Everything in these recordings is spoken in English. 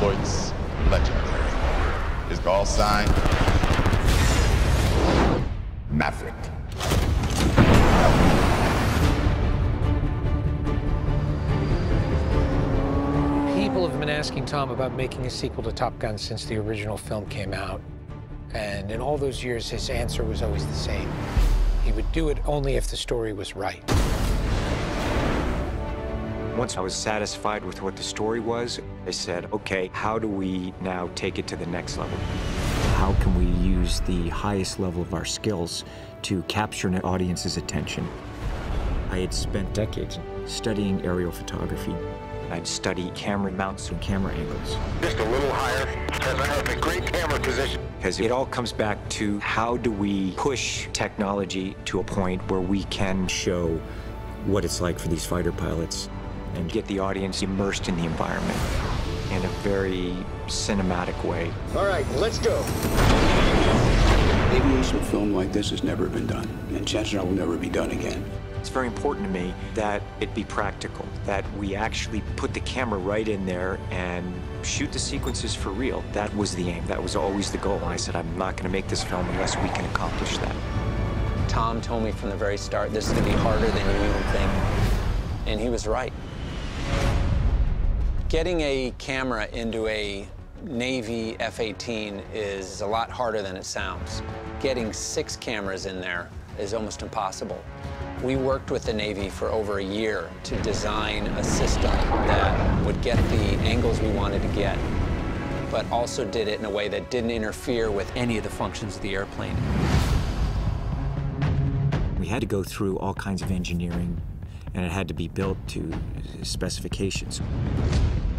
exploits legendary. His call sign, Maverick. People have been asking Tom about making a sequel to Top Gun since the original film came out. And in all those years, his answer was always the same. He would do it only if the story was right. Once I was satisfied with what the story was, I said, okay, how do we now take it to the next level? How can we use the highest level of our skills to capture an audience's attention? I had spent decades studying aerial photography. I'd study camera mounts and camera angles. Just a little higher, because I have a great camera position. Because it all comes back to how do we push technology to a point where we can show what it's like for these fighter pilots and get the audience immersed in the environment in a very cinematic way. All right, let's go. Aviation film like this has never been done, and chances are will never be done again. It's very important to me that it be practical, that we actually put the camera right in there and shoot the sequences for real. That was the aim. That was always the goal. And I said, I'm not going to make this film unless we can accomplish that. Tom told me from the very start, this is going to be harder than you even think. And he was right. Getting a camera into a Navy F-18 is a lot harder than it sounds. Getting 6 cameras in there is almost impossible. We worked with the Navy for over a year to design a system that would get the angles we wanted to get, but also did it in a way that didn't interfere with any of the functions of the airplane. We had to go through all kinds of engineering, and it had to be built to specifications.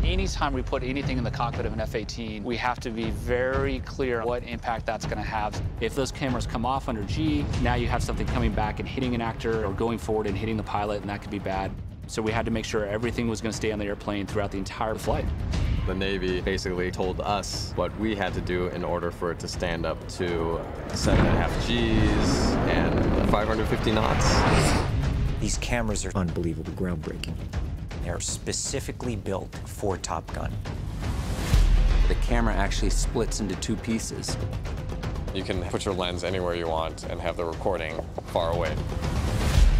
Anytime we put anything in the cockpit of an F-18, we have to be very clear what impact that's going to have. If those cameras come off under G, now you have something coming back and hitting an actor or going forward and hitting the pilot, and that could be bad. So we had to make sure everything was going to stay on the airplane throughout the entire flight. The Navy basically told us what we had to do in order for it to stand up to 7.5 Gs and 550 knots. These cameras are unbelievably groundbreaking. They're specifically built for Top Gun. The camera actually splits into 2 pieces. You can put your lens anywhere you want and have the recording far away.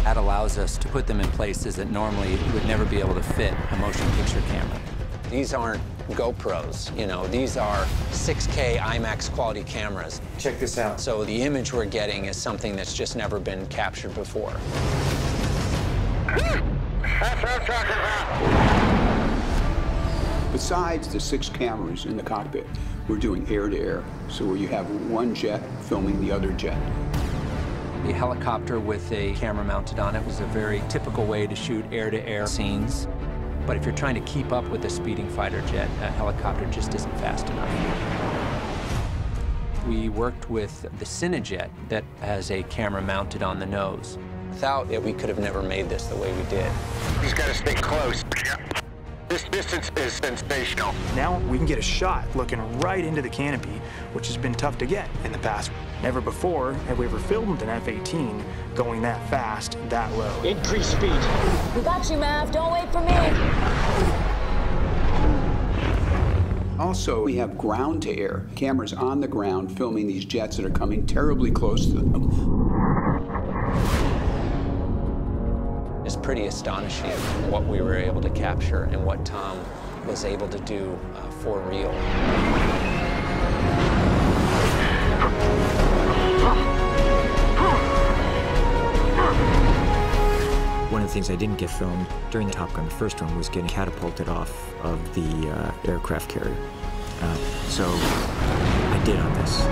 That allows us to put them in places that normally would never be able to fit a motion picture camera. These aren't GoPros, you know, these are 6K IMAX quality cameras. Check this out. So the image we're getting is something that's just never been captured before. That's what I'm talking about. Besides the 6 cameras in the cockpit, we're doing air-to-air, so where you have one jet filming the other jet. The helicopter with a camera mounted on it was a very typical way to shoot air-to-air scenes. But if you're trying to keep up with a speeding fighter jet, a helicopter just isn't fast enough. We worked with the Cinejet that has a camera mounted on the nose. Without it, we could have never made this the way we did. He's got to stay close. This distance is sensational. Now we can get a shot looking right into the canopy, which has been tough to get in the past. Never before have we ever filmed an F-18 going that fast, that low. Increase speed. We got you, Mav. Don't wait for me. Also, we have ground-to-air cameras on the ground filming these jets that are coming terribly close to them. It's pretty astonishing what we were able to capture and what Tom was able to do for real. One of the things I didn't get filmed during the Top Gun, the first one, was getting catapulted off of the aircraft carrier. So I did on this.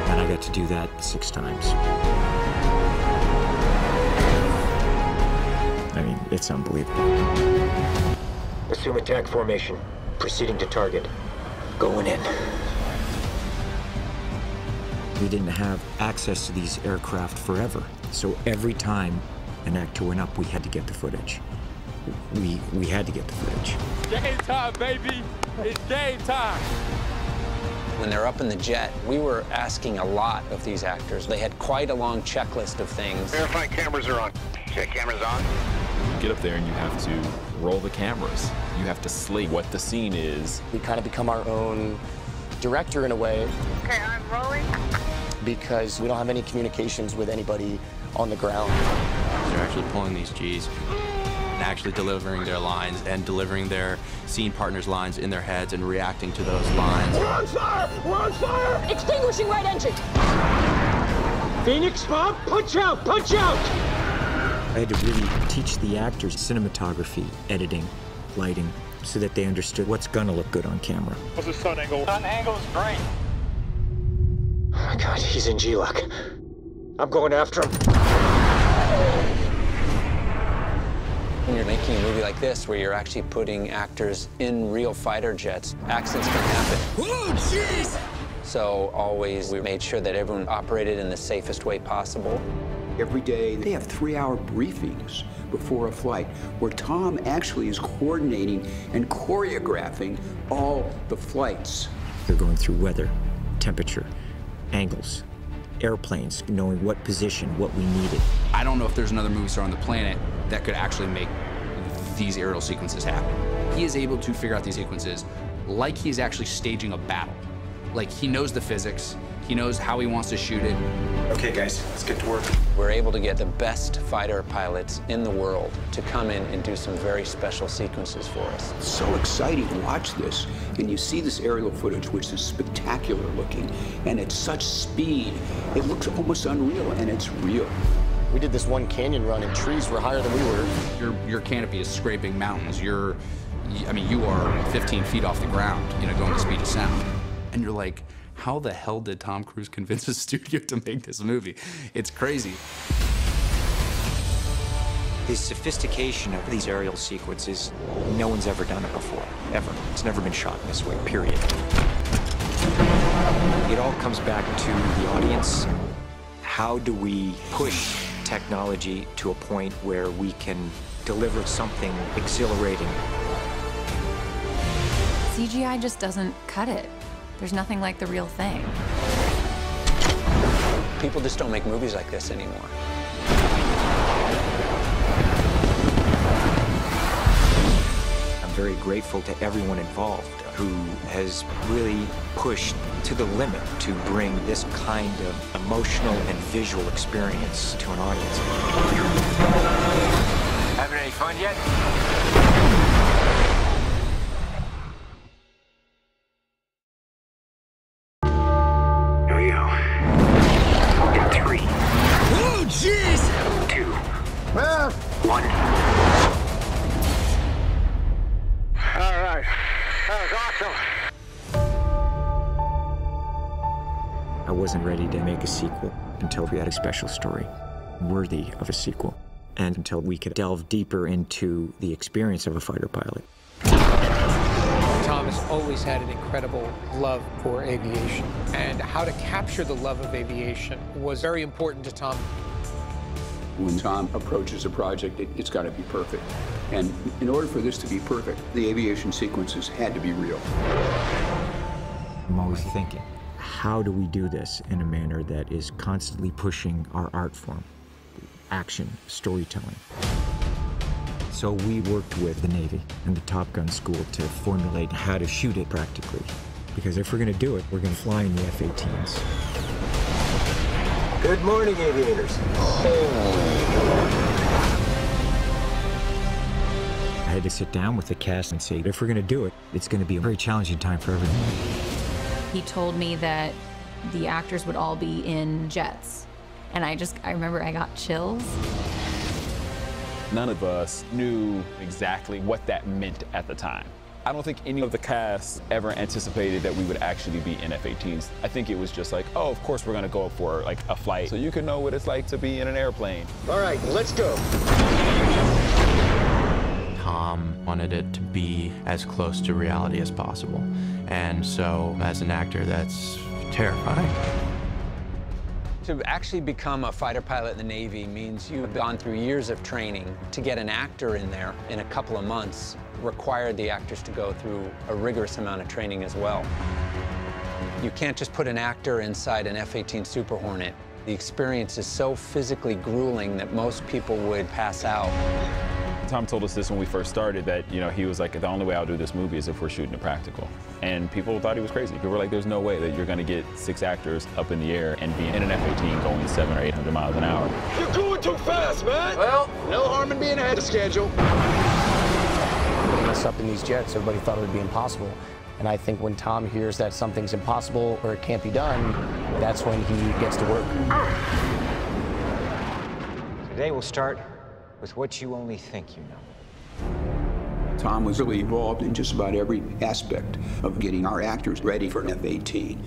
And I got to do that 6 times. I mean, it's unbelievable. Assume attack formation. Proceeding to target. Going in. We didn't have access to these aircraft forever. So every time an actor went up, we had to get the footage. We had to get the footage. Game time, baby! It's game time! When they're up in the jet, we were asking a lot of these actors. They had quite a long checklist of things. Verify cameras are on. Check cameras on. You get up there and you have to roll the cameras. You have to slate what the scene is. We kind of become our own director in a way. Okay, I'm rolling. Because we don't have any communications with anybody on the ground. They're actually pulling these Gs and actually delivering their lines and delivering their scene partners' lines in their heads and reacting to those lines. We're on fire! We're on fire! Extinguishing right engine! Phoenix, Bob, punch out! Punch out! I had to really teach the actors cinematography, editing, lighting, so that they understood what's gonna look good on camera. What's the sun angle? Sun angle's great. Oh my God, he's in G-Lock. I'm going after him. When you're making a movie like this, where you're actually putting actors in real fighter jets, accidents can happen. Oh, jeez! So always we made sure that everyone operated in the safest way possible. Every day, they have 3-hour briefings before a flight where Tom actually is coordinating and choreographing all the flights. They're going through weather, temperature, angles, airplanes, knowing what position, what we needed. I don't know if there's another movie star on the planet that could actually make these aerial sequences happen. He is able to figure out these sequences like he's actually staging a battle. Like, he knows the physics, he knows how he wants to shoot it. Okay, guys, let's get to work. We're able to get the best fighter pilots in the world to come in and do some very special sequences for us. It's so exciting to watch this, and you see this aerial footage, which is spectacular looking, and at such speed, it looks almost unreal, and it's real. We did this one canyon run, and trees were higher than we were. Your canopy is scraping mountains. I mean, you are 15 feet off the ground, going the speed of sound. And you're like, how the hell did Tom Cruise convince the studio to make this movie? It's crazy. The sophistication of these aerial sequences, no one's ever done it before, ever. It's never been shot this way, period. It all comes back to the audience. How do we push technology to a point where we can deliver something exhilarating? CGI just doesn't cut it. There's nothing like the real thing. People just don't make movies like this anymore. I'm very grateful to everyone involved who has really pushed to the limit to bring this kind of emotional and visual experience to an audience. Having any fun yet? Jeez! 2, 1. All right. That was awesome. I wasn't ready to make a sequel until we had a special story worthy of a sequel, and until we could delve deeper into the experience of a fighter pilot. Tom has always had an incredible love for aviation, and how to capture the love of aviation was very important to Tom. When Tom approaches a project, it's got to be perfect. And in order for this to be perfect, the aviation sequences had to be real. I'm always thinking, how do we do this in a manner that is constantly pushing our art form, action, storytelling? So we worked with the Navy and the Top Gun school to formulate how to shoot it practically. Because if we're going to do it, we're going to fly in the F-18s. Good morning, aviators. I had to sit down with the cast and say, if we're going to do it, it's going to be a very challenging time for everyone. He told me that the actors would all be in jets. And I remember I got chills. None of us knew exactly what that meant at the time. I don't think any of the cast ever anticipated that we would actually be in F-18s. I think it was just like, oh, of course we're gonna go for like a flight, so you can know what it's like to be in an airplane. All right, let's go. Tom wanted it to be as close to reality as possible. And so, as an actor, that's terrifying. To actually become a fighter pilot in the Navy means you've gone through years of training. To get an actor in there in a couple of months required the actors to go through a rigorous amount of training as well. You can't just put an actor inside an F-18 Super Hornet The experience is so physically grueling that most people would pass out. Tom told us this when we first started, that, you know, he was like, the only way I'll do this movie is if we're shooting a practical. And people thought he was crazy. People were like, there's no way that you're gonna get 6 actors up in the air and be in an F-18 going 700 or 800 miles an hour. You're going too fast, man! Well, no harm in being ahead of schedule. Putting us up in these jets, everybody thought it would be impossible. And I think when Tom hears that something's impossible or it can't be done, that's when he gets to work. Today we'll start with what you only think you know. Tom was really involved in just about every aspect of getting our actors ready for an F-18.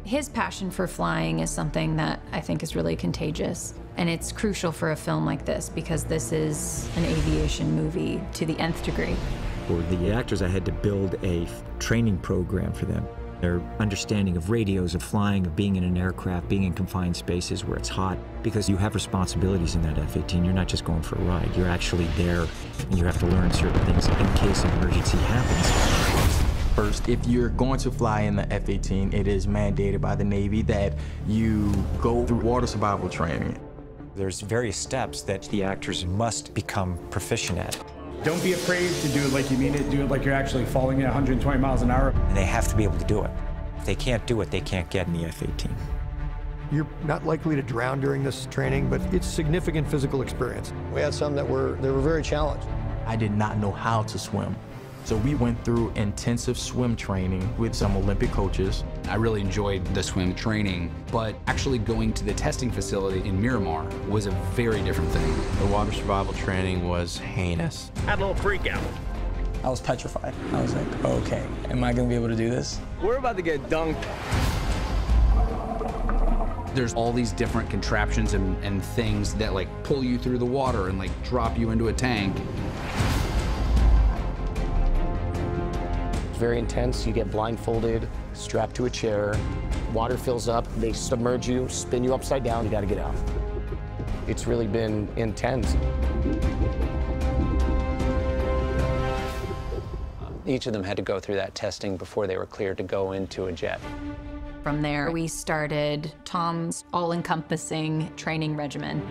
His passion for flying is something that I think is really contagious. And it's crucial for a film like this because this is an aviation movie to the nth degree. For the actors, I had to build a training program for them. Their understanding of radios, of flying, of being in an aircraft, being in confined spaces where it's hot, because you have responsibilities in that F-18. You're not just going for a ride. You're actually there, and you have to learn certain things in case an emergency happens. First, if you're going to fly in the F-18, it is mandated by the Navy that you go through water survival training. There's various steps that the actors must become proficient at. Don't be afraid to do it like you mean it. Do it like you're actually falling at 120 miles an hour. And they have to be able to do it. If they can't do it, they can't get in the F-18. You're not likely to drown during this training, but it's significant physical experience. We had some that were very challenged. I did not know how to swim. So we went through intensive swim training with some Olympic coaches. I really enjoyed the swim training, but actually going to the testing facility in Miramar was a very different thing. The water survival training was heinous. Had a little freak out. I was petrified. I was like, okay, am I gonna be able to do this? We're about to get dunked. There's all these different contraptions and things that like pull you through the water and like drop you into a tank. It's very intense. You get blindfolded, strapped to a chair, water fills up, they submerge you, spin you upside down, you gotta get out. It's really been intense. Each of them had to go through that testing before they were cleared to go into a jet. From there, we started Tom's all-encompassing training regimen.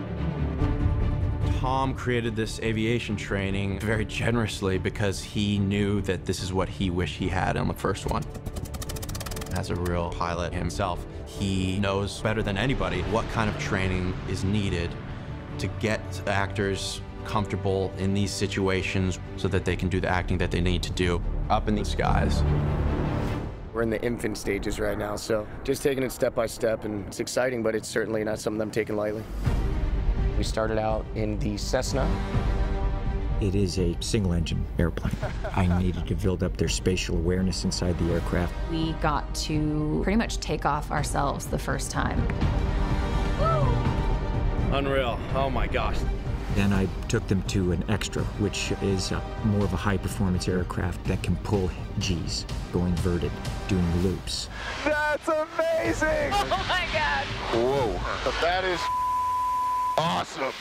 Tom created this aviation training very generously because he knew that this is what he wished he had on the first one. As a real pilot himself, he knows better than anybody what kind of training is needed to get actors comfortable in these situations so that they can do the acting that they need to do up in the skies. We're in the infant stages right now, so just taking it step by step, and it's exciting, but it's certainly not something I'm taking lightly. We started out in the Cessna. It is a single-engine airplane. I needed to build up their spatial awareness inside the aircraft. We got to pretty much take off ourselves the first time. Unreal. Oh my gosh. Then I took them to an Extra, which is more of a high-performance aircraft that can pull Gs, go inverted, doing loops. That's amazing! Oh my God! Whoa. That is awesome.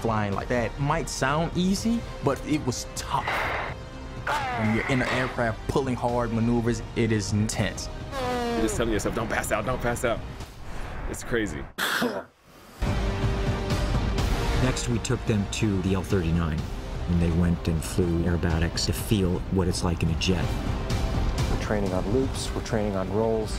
Flying like that might sound easy, but it was tough. When you're in an aircraft pulling hard maneuvers, it is intense. You're just telling yourself, don't pass out, don't pass out. It's crazy. Next, we took them to the L-39, and they went and flew aerobatics to feel what it's like in a jet. We're training on loops, we're training on rolls.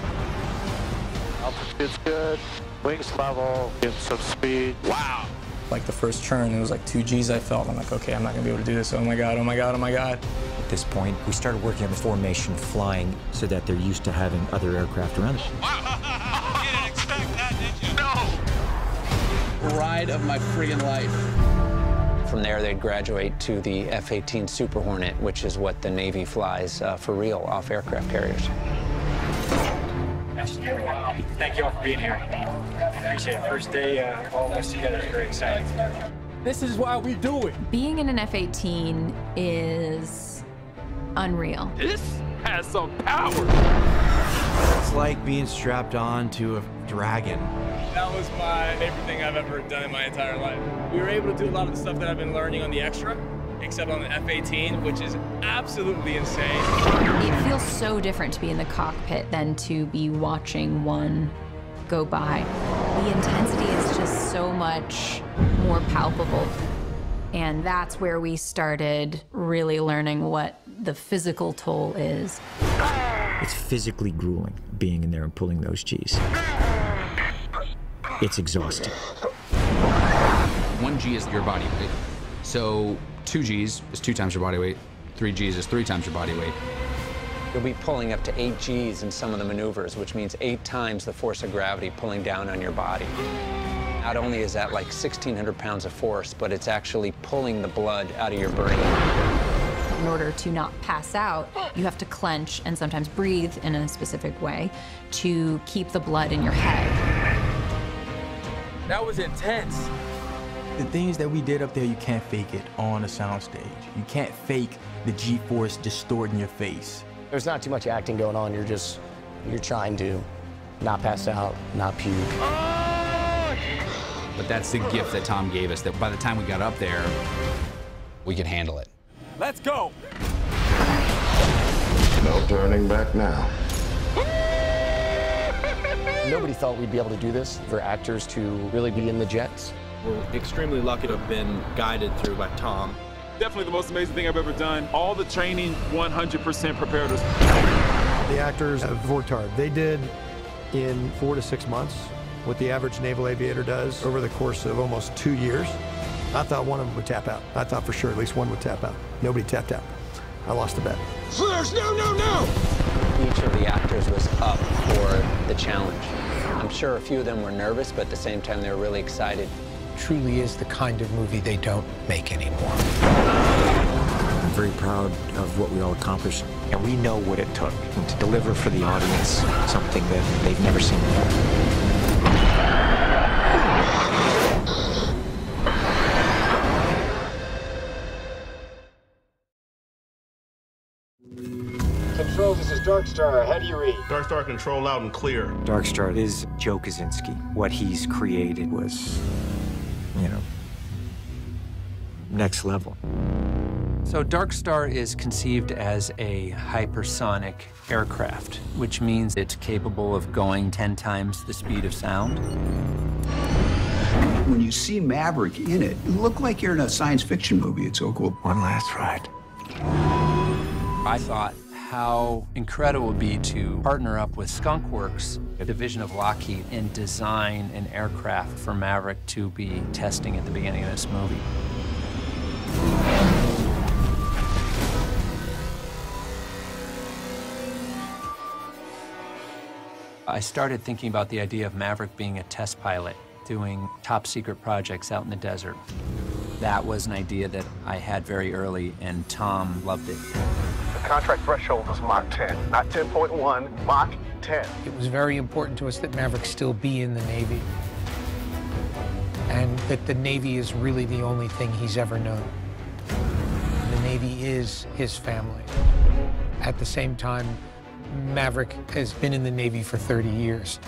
Altitude's good, wings level, get some speed. Wow. Like the first turn, it was like 2 Gs I felt. I'm like, okay, I'm not gonna be able to do this. Oh my God, oh my God, oh my God. At this point, we started working on the formation flying so that they're used to having other aircraft around them. Wow. You didn't expect that, did you? No. Ride of my friggin' life. From there, they'd graduate to the F-18 Super Hornet, which is what the Navy flies for real off aircraft carriers. Thank you all for being here. Appreciate it. First day, all of us together is very exciting. This is why we do it. Being in an F-18 is unreal. This has some power. It's like being strapped on to a dragon. That was my favorite thing I've ever done in my entire life. We were able to do a lot of the stuff that I've been learning on the Extra, except on the F-18, which is absolutely insane. It feels so different to be in the cockpit than to be watching one go by. The intensity is just so much more palpable. And that's where we started really learning what the physical toll is. It's physically grueling, being in there and pulling those Gs. It's exhausting. 1 G is your body weight. So 2 Gs is 2 times your body weight. 3 Gs is 3 times your body weight. You'll be pulling up to 8 Gs in some of the maneuvers, which means 8 times the force of gravity pulling down on your body. Not only is that like 1,600 pounds of force, but it's actually pulling the blood out of your brain. In order to not pass out, you have to clench and sometimes breathe in a specific way to keep the blood in your head. That was intense. The things that we did up there, you can't fake it on a soundstage. You can't fake the G-force distorting your face. There's not too much acting going on. You're trying to not pass out, not puke. But that's the gift that Tom gave us, that by the time we got up there, we could handle it. Let's go. No turning back now. Nobody thought we'd be able to do this, for actors to really be in the jets. We're extremely lucky to have been guided through by Tom. Definitely the most amazing thing I've ever done. All the training 100% prepared us. The actors have worked hard. They did in 4 to 6 months what the average naval aviator does over the course of almost 2 years. I thought one of them would tap out. I thought for sure at least one would tap out. Nobody tapped out. I lost the bet. Flares, no, no, no! Each of the actors was up for the challenge. I'm sure a few of them were nervous, but at the same time, they were really excited. Truly is the kind of movie they don't make anymore. I'm very proud of what we all accomplished. And we know what it took to deliver for the audience something that they've never seen before. Control, this is Darkstar. How do you read? Darkstar control loud and clear. Darkstar is Joe Kosinski. What he's created was, you know, next level. So Darkstar is conceived as a hypersonic aircraft, which means it's capable of going 10 times the speed of sound. When you see Maverick in it, you look like you're in a science fiction movie. It's so cool. One last ride. I thought how incredible it would be to partner up with Skunk Works, a division of Lockheed, and design an aircraft for Maverick to be testing at the beginning of this movie. I started thinking about the idea of Maverick being a test pilot, doing top secret projects out in the desert. That was an idea that I had very early, and Tom loved it. The contract threshold was Mach 10, not 10.1, Mach 10. It was very important to us that Maverick still be in the Navy, and that the Navy is really the only thing he's ever known. The Navy is his family. At the same time, Maverick has been in the Navy for 30 years.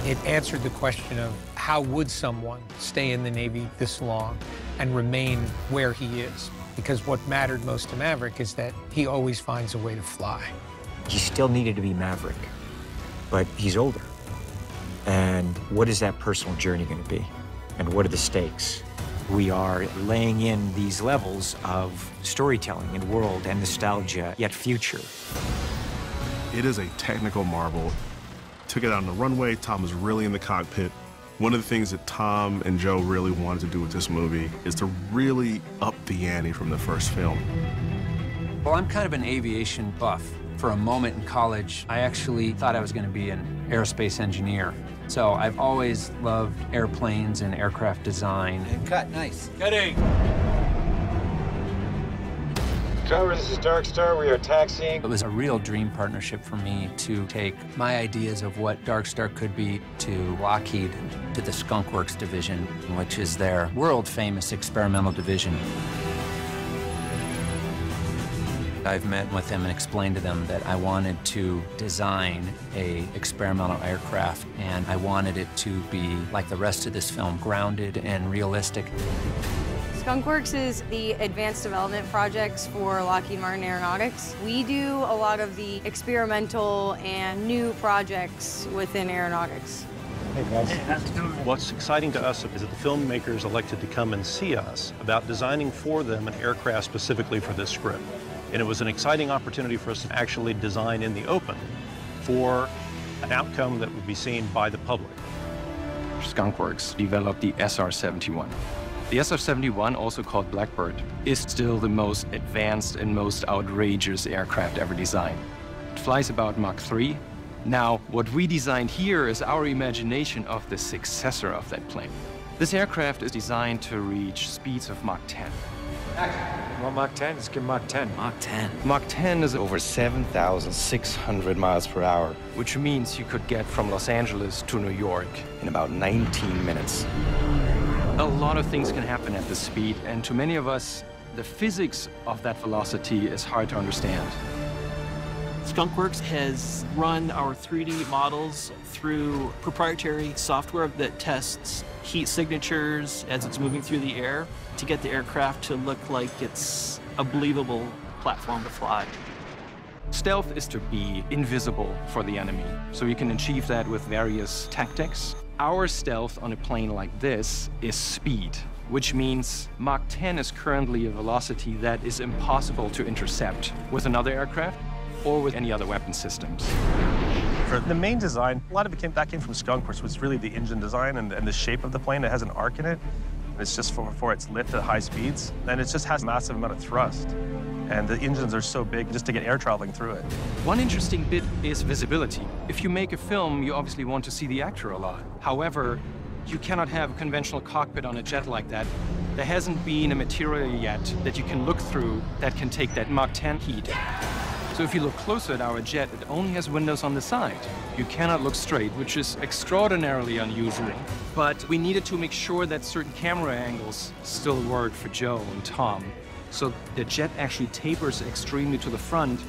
It answered the question of how would someone stay in the Navy this long and remain where he is? Because what mattered most to Maverick is that he always finds a way to fly. He still needed to be Maverick, but he's older. And what is that personal journey going to be? And what are the stakes? We are laying in these levels of storytelling and world and nostalgia, yet future. It is a technical marvel. Took it out on the runway. Tom was really in the cockpit. One of the things that Tom and Joe really wanted to do with this movie is to really up the ante from the first film. Well, I'm kind of an aviation buff. For a moment in college, I actually thought I was going to be an aerospace engineer. So I've always loved airplanes and aircraft design. And cut, nice. Cutting. Tower, this is Darkstar. We are taxiing. It was a real dream partnership for me to take my ideas of what Darkstar could be to Lockheed, to the Skunk Works division, which is their world-famous experimental division. I've met with them and explained to them that I wanted to design an experimental aircraft, and I wanted it to be, like the rest of this film, grounded and realistic. Skunk Works is the advanced development projects for Lockheed Martin Aeronautics. We do a lot of the experimental and new projects within aeronautics. Hey guys. Hey, how's it going? What's exciting to us is that the filmmakers elected to come and see us about designing for them an aircraft specifically for this script. And it was an exciting opportunity for us to actually design in the open for an outcome that would be seen by the public. Skunk Works developed the SR-71. The SR-71, also called Blackbird, is still the most advanced and most outrageous aircraft ever designed. It flies about Mach 3. Now, what we designed here is our imagination of the successor of that plane. This aircraft is designed to reach speeds of Mach 10. Well, Mach 10, let's give Mach 10. Mach 10. Mach 10 is over 7,600 miles per hour, which means you could get from Los Angeles to New York in about 19 minutes. A lot of things can happen at this speed, and to many of us, the physics of that velocity is hard to understand. Skunk Works has run our 3D models through proprietary software that tests heat signatures as it's moving through the air to get the aircraft to look like it's a believable platform to fly. Stealth is to be invisible for the enemy, so you can achieve that with various tactics. Our stealth on a plane like this is speed, which means Mach 10 is currently a velocity that is impossible to intercept with another aircraft or with any other weapon systems. For the main design, a lot of it came from Skunk Works, was really the engine design and the shape of the plane. It has an arc in it, and it's just for its lift at high speeds, and it just has a massive amount of thrust. And the engines are so big just to get air traveling through it. One interesting bit is visibility. If you make a film, you obviously want to see the actor a lot. However, you cannot have a conventional cockpit on a jet like that. There hasn't been a material yet that you can look through that can take that Mach 10 heat. So if you look closer at our jet, it only has windows on the side. You cannot look straight, which is extraordinarily unusual. But we needed to make sure that certain camera angles still worked for Joe and Tom. So the jet actually tapers extremely to the front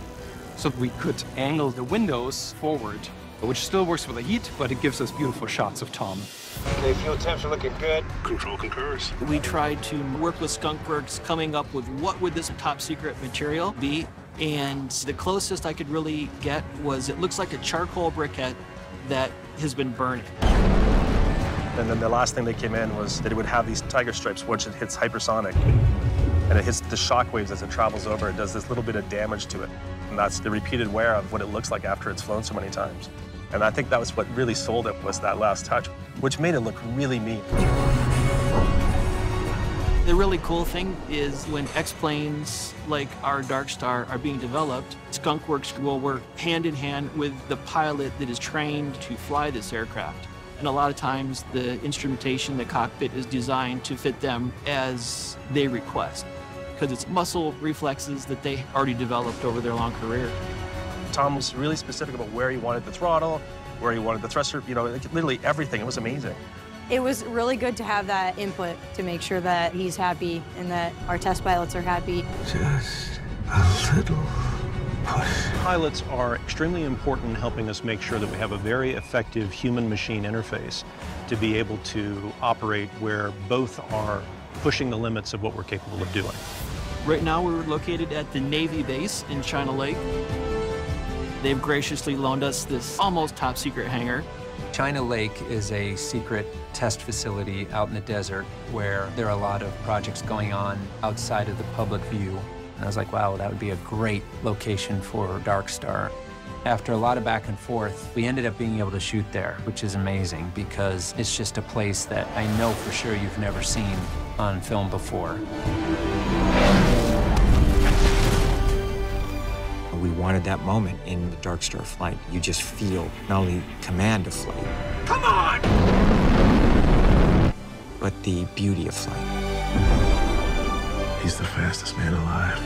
so we could angle the windows forward, which still works for the heat, but it gives us beautiful shots of Tom. Okay, fuel temps are looking good. Control concurs. We tried to work with Skunk Works, coming up with what would this top secret material be. And the closest I could really get was it looks like a charcoal briquette that has been burning. And then the last thing that came in was that it would have these tiger stripes once it hits hypersonic. And it hits the shock waves as it travels over. It does this little bit of damage to it. And that's the repeated wear of what it looks like after it's flown so many times. And I think that was what really sold it, was that last touch, which made it look really neat. The really cool thing is when X-planes like our Dark Star are being developed, Skunk Works will work hand in hand with the pilot that is trained to fly this aircraft. And a lot of times the instrumentation, the cockpit is designed to fit them as they request, because it's muscle reflexes that they already developed over their long career. Tom was really specific about where he wanted the throttle, where he wanted the thruster, you know, literally everything. It was amazing. It was really good to have that input to make sure that he's happy and that our test pilots are happy. Just a little push. Pilots are extremely important in helping us make sure that we have a very effective human-machine interface to be able to operate where both are pushing the limits of what we're capable of doing. Right now we're located at the Navy base in China Lake. They've graciously loaned us this almost top secret hangar. China Lake is a secret test facility out in the desert where there are a lot of projects going on outside of the public view. And I was like, wow, that would be a great location for Dark Star. After a lot of back and forth, we ended up being able to shoot there, which is amazing because it's just a place that I know for sure you've never seen on film before. We wanted that moment in the Dark Star flight. You just feel not only command of flight, Come on! but the beauty of flight. He's the fastest man alive.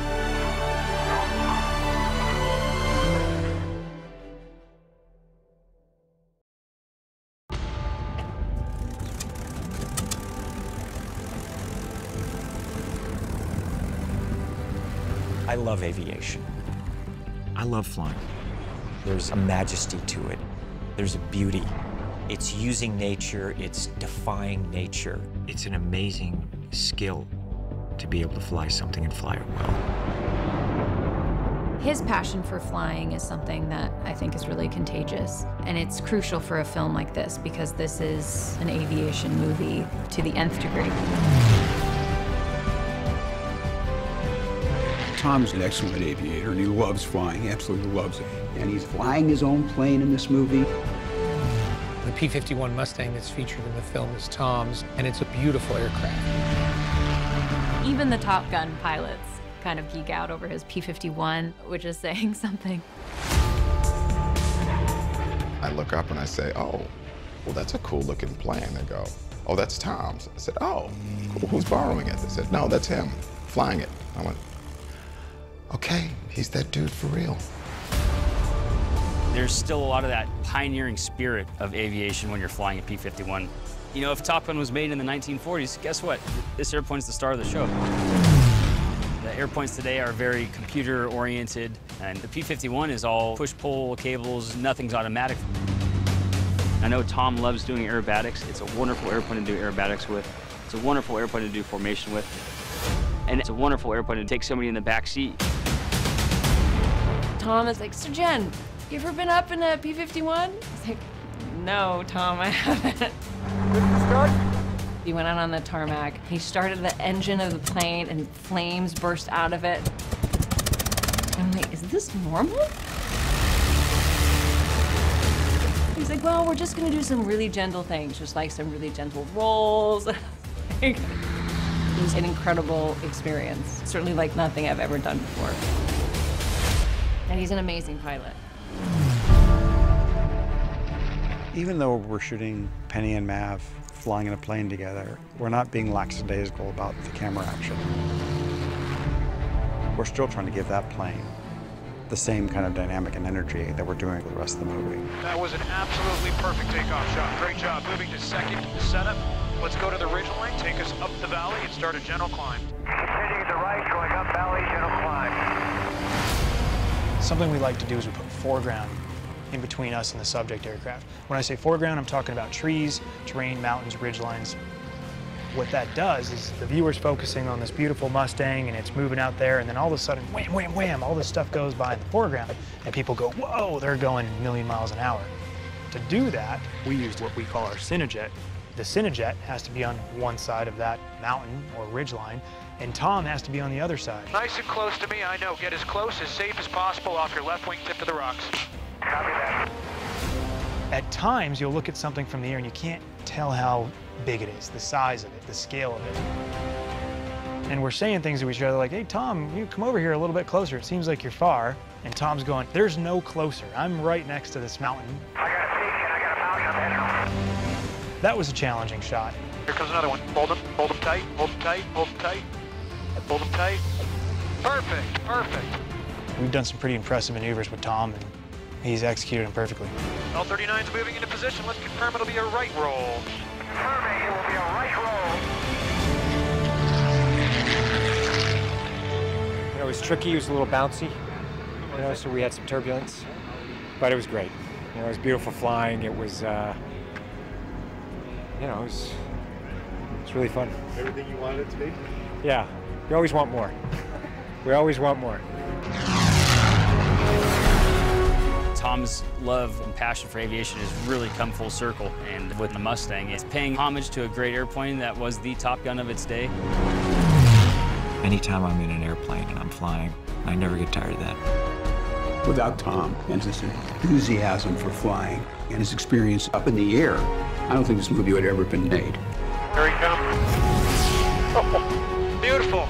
I love aviation. I love flying. There's a majesty to it. There's a beauty. It's using nature, it's defying nature. It's an amazing skill to be able to fly something and fly it well. His passion for flying is something that I think is really contagious. And it's crucial for a film like this because this is an aviation movie to the nth degree. Tom's an excellent aviator, and he loves flying. He absolutely loves it. And he's flying his own plane in this movie. The P-51 Mustang that's featured in the film is Tom's, and it's a beautiful aircraft. Even the Top Gun pilots kind of geek out over his P-51, which is saying something. I look up and I say, oh, well, that's a cool looking plane. They go, oh, that's Tom's. I said, oh, cool. Who's borrowing it? They said, no, that's him flying it. I went, okay, he's that dude for real. There's still a lot of that pioneering spirit of aviation when you're flying a P-51. You know, if Top Gun was made in the 1940s, guess what? This airplane's the star of the show. The airplanes today are very computer-oriented, and the P-51 is all push-pull cables, nothing's automatic. I know Tom loves doing aerobatics. It's a wonderful airplane to do aerobatics with. It's a wonderful airplane to do formation with. And it's a wonderful airplane to take somebody in the back seat. Tom is like, so Jen, you ever been up in a P-51? I was like, no, Tom, I haven't. He went out on the tarmac. He started the engine of the plane and flames burst out of it. I'm like, is this normal? He's like, well, we're just gonna do some really gentle things, just like some really gentle rolls. It was an incredible experience. Certainly like nothing I've ever done before. And he's an amazing pilot. Even though we're shooting Penny and Mav flying in a plane together, we're not being lackadaisical about the camera action. We're still trying to give that plane the same kind of dynamic and energy that we're doing with the rest of the movie. That was an absolutely perfect takeoff shot. Great job. Moving to second setup. Let's go to the ridge line, take us up the valley, and start a gentle climb. Heading to the right, going up valley, gentle climb. Something we like to do is we put foreground in between us and the subject aircraft. When I say foreground, I'm talking about trees, terrain, mountains, ridge lines. What that does is the viewer's focusing on this beautiful Mustang and it's moving out there, and then all of a sudden, wham, wham, wham, all this stuff goes by in the foreground, and people go, whoa, they're going a million miles an hour. To do that, we used what we call our Cinejet. The Cinejet has to be on one side of that mountain or ridge line, and Tom has to be on the other side. Nice and close to me, I know. Get as close, as safe as possible off your left wing tip to the rocks. Copy that. At times, you'll look at something from the air and you can't tell how big it is, the size of it, the scale of it. And we're saying things to each other like, hey, Tom, you come over here a little bit closer. It seems like you're far. And Tom's going, there's no closer. I'm right next to this mountain. I got a peak and I got a mountain up ahead. That was a challenging shot. Here comes another one. Hold them tight, hold them tight, hold them tight. Hold them tight. Perfect, perfect. We've done some pretty impressive maneuvers with Tom, and he's executed them perfectly. L-39's moving into position. Let's confirm it'll be a right roll. Confirming it will be a right roll. You know, it was tricky. It was a little bouncy. You know, so we had some turbulence, but it was great. You know, it was beautiful flying. It was, you know, it was really fun. Everything you wanted it to be? Yeah, you always want more. We always want more. Tom's love and passion for aviation has really come full circle, and with the Mustang, it's paying homage to a great airplane that was the Top Gun of its day. Anytime I'm in an airplane and I'm flying, I never get tired of that. Without Tom and his enthusiasm for flying and his experience up in the air, I don't think this movie would have ever been made. Here he comes. Oh, beautiful.